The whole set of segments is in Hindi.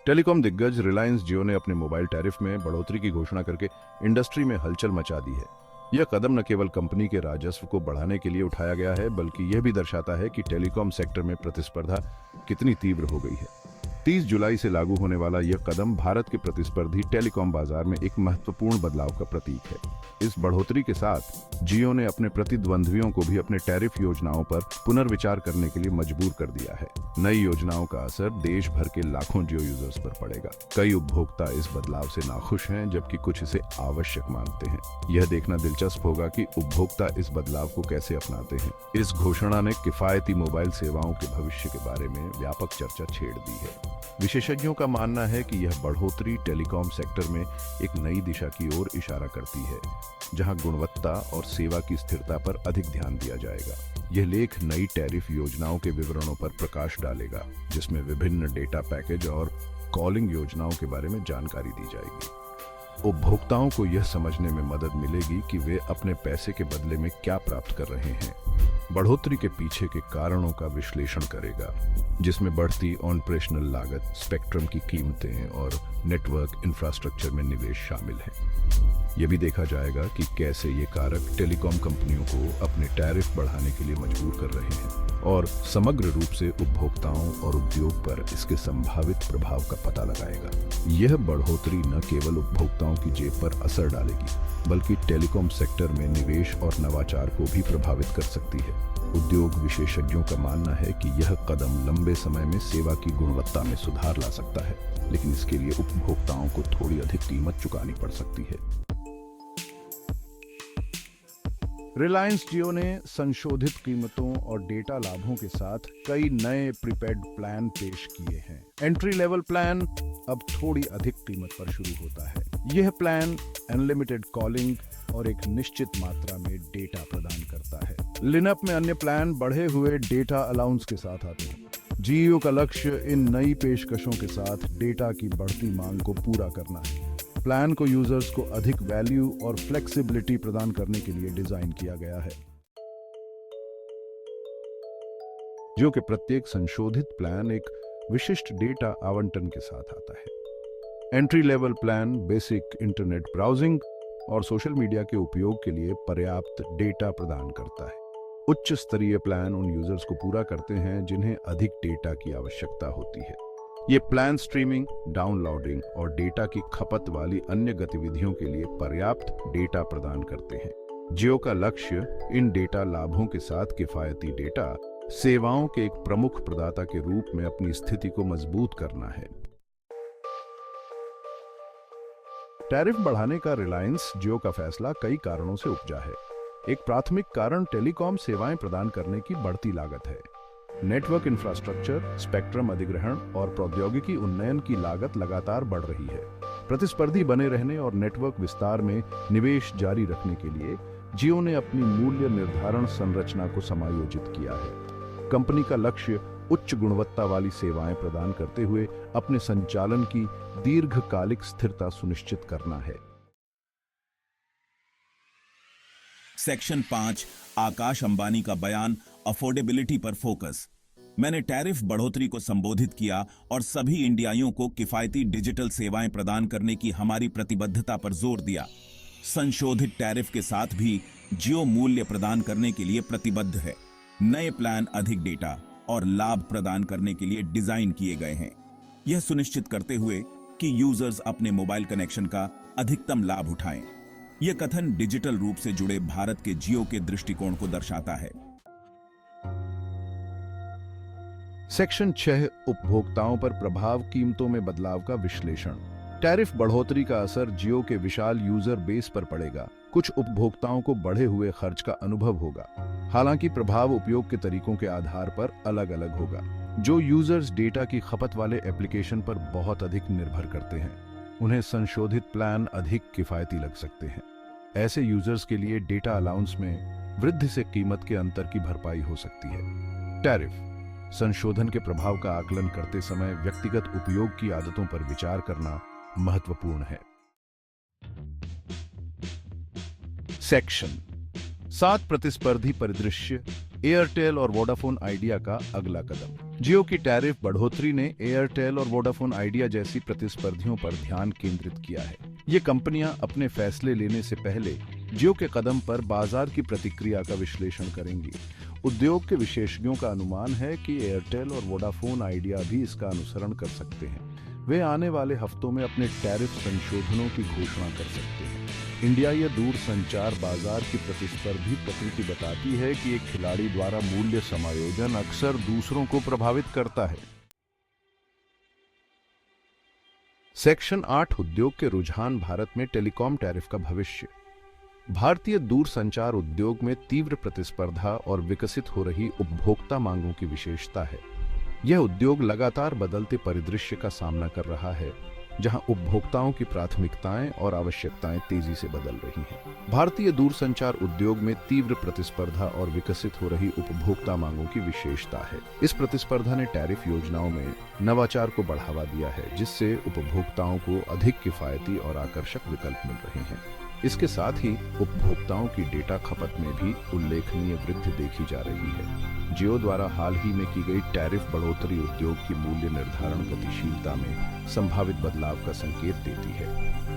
टेलीकॉम दिग्गज रिलायंस जियो ने अपने मोबाइल टैरिफ में बढ़ोतरी की घोषणा करके इंडस्ट्री में हलचल मचा दी है। यह कदम न केवल कंपनी के राजस्व को बढ़ाने के लिए उठाया गया है, बल्कि यह भी दर्शाता है कि टेलीकॉम सेक्टर में प्रतिस्पर्धा कितनी तीव्र हो गई है। 30 जुलाई से लागू होने वाला यह कदम भारत के प्रतिस्पर्धी टेलीकॉम बाजार में एक महत्वपूर्ण बदलाव का प्रतीक है। इस बढ़ोतरी के साथ जियो ने अपने प्रतिद्वंद्वियों को भी अपने टैरिफ योजनाओं पर पुनर्विचार करने के लिए मजबूर कर दिया है। नई योजनाओं का असर देश भर के लाखों जियो यूजर्स पर पड़ेगा। कई उपभोक्ता इस बदलाव से नाखुश हैं, जबकि कुछ इसे आवश्यक मानते हैं। यह देखना दिलचस्प होगा कि उपभोक्ता इस बदलाव को कैसे अपनाते हैं। इस घोषणा ने किफायती मोबाइल सेवाओं के भविष्य के बारे में व्यापक चर्चा छेड़ दी है। विशेषज्ञों का मानना है कि यह बढ़ोतरी टेलीकॉम सेक्टर में एक नई दिशा की ओर इशारा करती है, जहां गुणवत्ता और सेवा की स्थिरता पर अधिक ध्यान दिया जाएगा। यह लेख नई टैरिफ योजनाओं के विवरणों पर प्रकाश डालेगा, जिसमें विभिन्न डेटा पैकेज और कॉलिंग योजनाओं के बारे में जानकारी दी जाएगी। उपभोक्ताओं को यह समझने में मदद मिलेगी कि वे अपने पैसे के बदले में क्या प्राप्त कर रहे हैं। बढ़ोतरी के पीछे के कारणों का विश्लेषण करेगा, जिसमें बढ़ती ऑपरेशनल लागत, स्पेक्ट्रम की कीमतें और नेटवर्क इंफ्रास्ट्रक्चर में निवेश शामिल है। यह भी देखा जाएगा कि कैसे ये कारक टेलीकॉम कंपनियों को अपने टैरिफ बढ़ाने के लिए मजबूर कर रहे हैं, और समग्र रूप से उपभोक्ताओं और उद्योग पर इसके संभावित प्रभाव का पता लगाएगा। यह बढ़ोतरी न केवल उपभोक्ताओं की जेब पर असर डालेगी, बल्कि टेलीकॉम सेक्टर में निवेश और नवाचार को भी प्रभावित कर सकती है। उद्योग विशेषज्ञों का मानना है कि यह कदम लंबे समय में सेवा की गुणवत्ता में सुधार ला सकता है, लेकिन इसके लिए उपभोक्ताओं को थोड़ी अधिक कीमत चुकानी पड़ सकती है। रिलायंस जियो ने संशोधित कीमतों और डेटा लाभों के साथ कई नए प्रीपेड प्लान पेश किए हैं। एंट्री लेवल प्लान अब थोड़ी अधिक कीमत पर शुरू होता है। यह प्लान अनलिमिटेड कॉलिंग और एक निश्चित मात्रा में डेटा प्रदान करता है। लिनअप में अन्य प्लान बढ़े हुए डेटा अलाउंस के साथ आते हैं। जियो का लक्ष्य इन नई पेशकशों के साथ डेटा की बढ़ती मांग को पूरा करना है। प्लान को यूजर्स को अधिक वैल्यू और फ्लेक्सिबिलिटी प्रदान करने के लिए डिजाइन किया गया है। जियो के प्रत्येक संशोधित प्लान एक विशिष्ट डेटा आवंटन के साथ आता है। Entry level plan basic internet browsing और सोशल मीडिया के उपयोग के लिए पर्याप्त डेटा प्रदान करता है। उच्च स्तरीय प्लान उन यूजर्स को पूरा करते हैं जिन्हें अधिक डेटा की आवश्यकता होती है। ये प्लान स्ट्रीमिंग, डाउनलोडिंग और डेटा की खपत वाली अन्य गतिविधियों के लिए पर्याप्त डेटा प्रदान करते हैं। जियो का लक्ष्य इन डेटा लाभों के साथ किफायती डेटा सेवाओं के एक प्रमुख प्रदाता के रूप में अपनी स्थिति को मजबूत करना है। टैरिफ बढ़ाने का रिलायंस जियो का फैसला कई कारणों से उपजा है। एक प्राथमिक कारण टेलीकॉम सेवाएं प्रदान करने की बढ़ती लागत है। नेटवर्क इंफ्रास्ट्रक्चर, स्पेक्ट्रम अधिग्रहण और प्रौद्योगिकी उन्नयन की लागत लगातार बढ़ रही है। प्रतिस्पर्धी बने रहने और नेटवर्क विस्तार में निवेश जारी रखने के लिए जियो ने अपनी मूल्य निर्धारण संरचना को समायोजित किया है। कंपनी का लक्ष्य उच्च गुणवत्ता वाली सेवाएं प्रदान करते हुए अपने संचालन की दीर्घकालिक स्थिरता सुनिश्चित करना है। सेक्शन 5 आकाश अंबानी का बयान, अफोर्डेबिलिटी पर फोकस। मैंने टैरिफ बढ़ोतरी को संबोधित किया और सभी इंडियाइयों को किफायती डिजिटल सेवाएं प्रदान करने की हमारी प्रतिबद्धता पर जोर दिया। संशोधित टैरिफ के साथ भी जियो मूल्य प्रदान करने के लिए प्रतिबद्ध है। नए प्लान अधिक डेटा और लाभ प्रदान करने के लिए डिजाइन किए गए हैं, यह सुनिश्चित करते हुए कि यूजर्स अपने मोबाइल कनेक्शन का अधिकतम लाभ उठाएं। यह कथन डिजिटल रूप से जुड़े भारत के जियो के दृष्टिकोण को दर्शाता है। सेक्शन 6 उपभोक्ताओं पर प्रभाव, कीमतों में बदलाव का विश्लेषण। टैरिफ बढ़ोतरी का असर जियो के विशाल यूजर बेस पर पड़ेगा। कुछ उपभोक्ताओं को बढ़े हुए खर्च का अनुभव होगा, हालांकि प्रभाव उपयोग के तरीकों के आधार पर अलग अलग होगा। जो यूजर्स डेटा की खपत वाले एप्लीकेशन पर बहुत अधिक निर्भर करते हैं, उन्हें संशोधित प्लान अधिक किफायती लग सकते हैं। ऐसे यूजर्स के लिए डेटा अलाउंस में वृद्धि से कीमत के अंतर की भरपाई हो सकती है। टैरिफ संशोधन के प्रभाव का आकलन करते समय व्यक्तिगत उपयोग की आदतों पर विचार करना महत्वपूर्ण है। सेक्शन 7 प्रतिस्पर्धी परिदृश्य, एयरटेल और वोडाफोन आइडिया का अगला कदम। जियो की टैरिफ बढ़ोतरी ने एयरटेल और वोडाफोन आइडिया जैसी प्रतिस्पर्धियों पर ध्यान केंद्रित किया है। ये कंपनियां अपने फैसले लेने से पहले जियो के कदम पर बाजार की प्रतिक्रिया का विश्लेषण करेंगी। उद्योग के विशेषज्ञों का अनुमान है कि एयरटेल और वोडाफोन आइडिया भी इसका अनुसरण कर सकते हैं। वे आने वाले हफ्तों में अपने टैरिफ संशोधनों की घोषणा कर सकते हैं। इंडिया या दूरसंचार बाजार की प्रतिस्पर्धी प्रकृति बताती है कि एक खिलाड़ी द्वारा मूल्य समायोजन अक्सर दूसरों को प्रभावित करता है। सेक्शन 8 उद्योग के रुझान, भारत में टेलीकॉम टैरिफ का भविष्य। भारतीय दूरसंचार उद्योग में तीव्र प्रतिस्पर्धा और विकसित हो रही उपभोक्ता मांगों की विशेषता है। यह उद्योग लगातार बदलते परिदृश्य का सामना कर रहा है, जहां उपभोक्ताओं की प्राथमिकताएं और आवश्यकताएं तेजी से बदल रही हैं। भारतीय दूरसंचार उद्योग में तीव्र प्रतिस्पर्धा और विकसित हो रही उपभोक्ता मांगों की विशेषता है। इस प्रतिस्पर्धा ने टैरिफ योजनाओं में नवाचार को बढ़ावा दिया है, जिससे उपभोक्ताओं को अधिक किफायती और आकर्षक विकल्प मिल रहे हैं। इसके साथ ही उपभोक्ताओं की डेटा खपत में भी उल्लेखनीय वृद्धि देखी जा रही है। जियो द्वारा हाल ही में की गई टैरिफ बढ़ोतरी उद्योग की मूल्य निर्धारण गतिशीलता में संभावित बदलाव का संकेत देती है।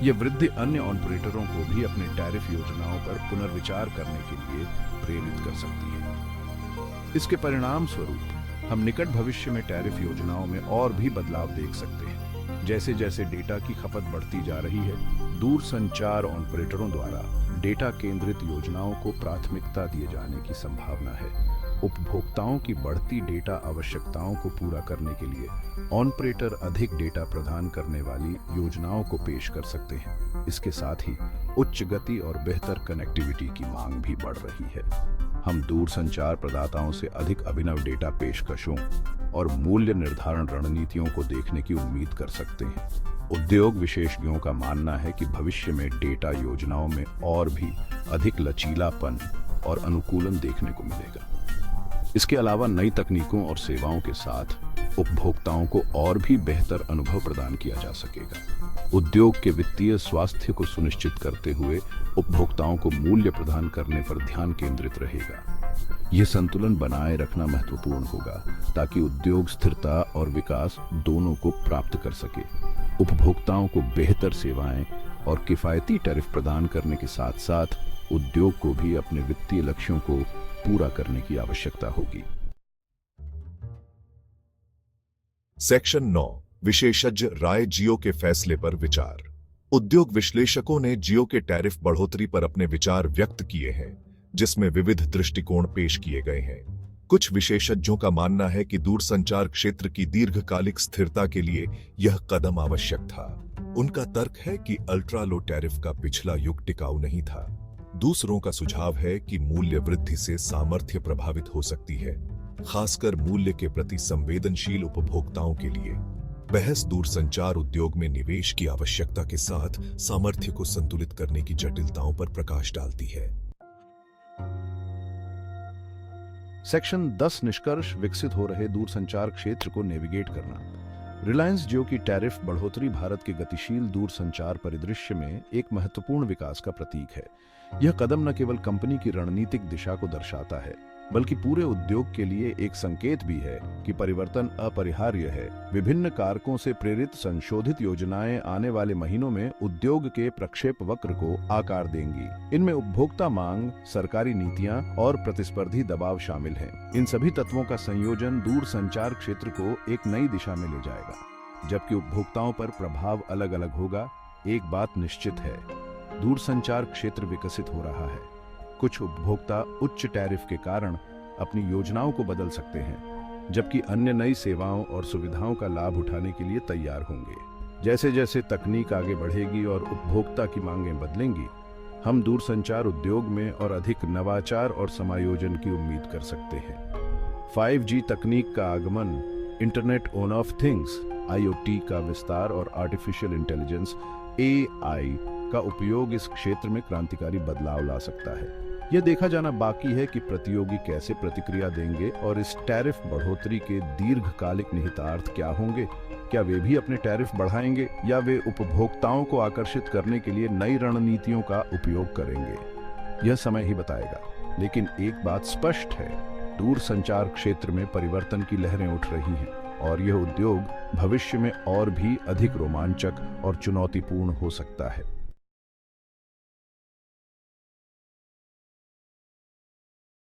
यह वृद्धि अन्य ऑपरेटरों को भी अपने टैरिफ योजनाओं पर पुनर्विचार करने के लिए प्रेरित कर सकती है। इसके परिणाम स्वरूप हम निकट भविष्य में टैरिफ योजनाओं में और भी बदलाव देख सकते हैं। जैसे जैसे डेटा की खपत बढ़ती जा रही है, दूरसंचार ऑपरेटरों द्वारा डेटा केंद्रित योजनाओं को प्राथमिकता दिए जाने की संभावना है। उपभोक्ताओं की बढ़ती डेटा आवश्यकताओं को पूरा करने के लिए ऑपरेटर अधिक डेटा प्रदान करने वाली योजनाओं को पेश कर सकते हैं। इसके साथ ही उच्च गति और बेहतर कनेक्टिविटी की मांग भी बढ़ रही है। हम दूरसंचार प्रदाताओं से अधिक अभिनव डेटा पेशकशों और मूल्य निर्धारण रणनीतियों को देखने की उम्मीद कर सकते हैं। उद्योग विशेषज्ञों का मानना है कि भविष्य में डेटा योजनाओं में और भी अधिक लचीलापन और अनुकूलन देखने को मिलेगा। इसके अलावा नई तकनीकों और सेवाओं के साथ उपभोक्ताओं को और भी बेहतर अनुभव प्रदान किया जा सकेगा। उद्योग के वित्तीय स्वास्थ्य को सुनिश्चित करते हुए उपभोक्ताओं को मूल्य प्रदान करने पर ध्यान केंद्रित रहेगा। यह संतुलन बनाए रखना महत्वपूर्ण होगा ताकि उद्योग स्थिरता और विकास दोनों को प्राप्त कर सके। उपभोक्ताओं को बेहतर सेवाएं और किफायती टैरिफ प्रदान करने के साथ साथ उद्योग को भी अपने वित्तीय लक्ष्यों को पूरा करने की आवश्यकता होगी। सेक्शन 9 विशेषज्ञ राय, जियो के फैसले पर विचार। उद्योग विश्लेषकों ने जियो के टैरिफ बढ़ोतरी पर अपने विचार व्यक्त किए हैं, जिसमें विविध दृष्टिकोण पेश किए गए हैं। कुछ विशेषज्ञों का मानना है कि दूरसंचार क्षेत्र की दीर्घकालिक स्थिरता के लिए यह कदम आवश्यक था। उनका तर्क है कि अल्ट्रा लो टैरिफ का पिछला युग टिकाऊ नहीं था। दूसरों का सुझाव है कि मूल्य वृद्धि से सामर्थ्य प्रभावित हो सकती है, खासकर मूल्य के प्रति संवेदनशील उपभोक्ताओं के लिए। बहस दूरसंचार उद्योग में निवेश की आवश्यकता के साथ सामर्थ्य को संतुलित करने की जटिलताओं पर प्रकाश डालती है। सेक्शन 10 निष्कर्ष, विकसित हो रहे दूरसंचार क्षेत्र को नेविगेट करना। रिलायंस जियो की टैरिफ बढ़ोतरी भारत के गतिशील दूरसंचार परिदृश्य में एक महत्वपूर्ण विकास का प्रतीक है। यह कदम न केवल कंपनी की रणनीतिक दिशा को दर्शाता है, बल्कि पूरे उद्योग के लिए एक संकेत भी है कि परिवर्तन अपरिहार्य है। विभिन्न कारकों से प्रेरित संशोधित योजनाएं आने वाले महीनों में उद्योग के प्रक्षेप वक्र को आकार देंगी। इनमें उपभोक्ता मांग, सरकारी नीतियां और प्रतिस्पर्धी दबाव शामिल हैं। इन सभी तत्वों का संयोजन दूरसंचार क्षेत्र को एक नई दिशा में ले जाएगा। जबकि उपभोक्ताओं पर प्रभाव अलग अलग होगा, एक बात निश्चित है, दूरसंचार क्षेत्र विकसित हो रहा है। कुछ उपभोक्ता उच्च टैरिफ के कारण अपनी योजनाओं को बदल सकते हैं, जबकि अन्य नई सेवाओं और सुविधाओं का लाभ उठाने के लिए तैयार होंगे। जैसे जैसे तकनीक आगे बढ़ेगी और उपभोक्ता की मांगें बदलेंगी, हम दूरसंचार उद्योग में और अधिक नवाचार और समायोजन की उम्मीद कर सकते हैं। 5G तकनीक का आगमन, इंटरनेट ऑफ थिंग्स IoT का विस्तार और आर्टिफिशियल इंटेलिजेंस AI का उपयोग इस क्षेत्र में क्रांतिकारी बदलाव ला सकता है। यह देखा जाना बाकी है कि प्रतियोगी कैसे प्रतिक्रिया देंगे और इस टैरिफ बढ़ोतरी के दीर्घकालिक निहितार्थ क्या होंगे। क्या वे भी अपने टैरिफ बढ़ाएंगे या वे उपभोक्ताओं को आकर्षित करने के लिए नई रणनीतियों का उपयोग करेंगे? यह समय ही बताएगा। लेकिन एक बात स्पष्ट है, दूरसंचार क्षेत्र में परिवर्तन की लहरें उठ रही हैं और यह उद्योग भविष्य में और भी अधिक रोमांचक और चुनौतीपूर्ण हो सकता है।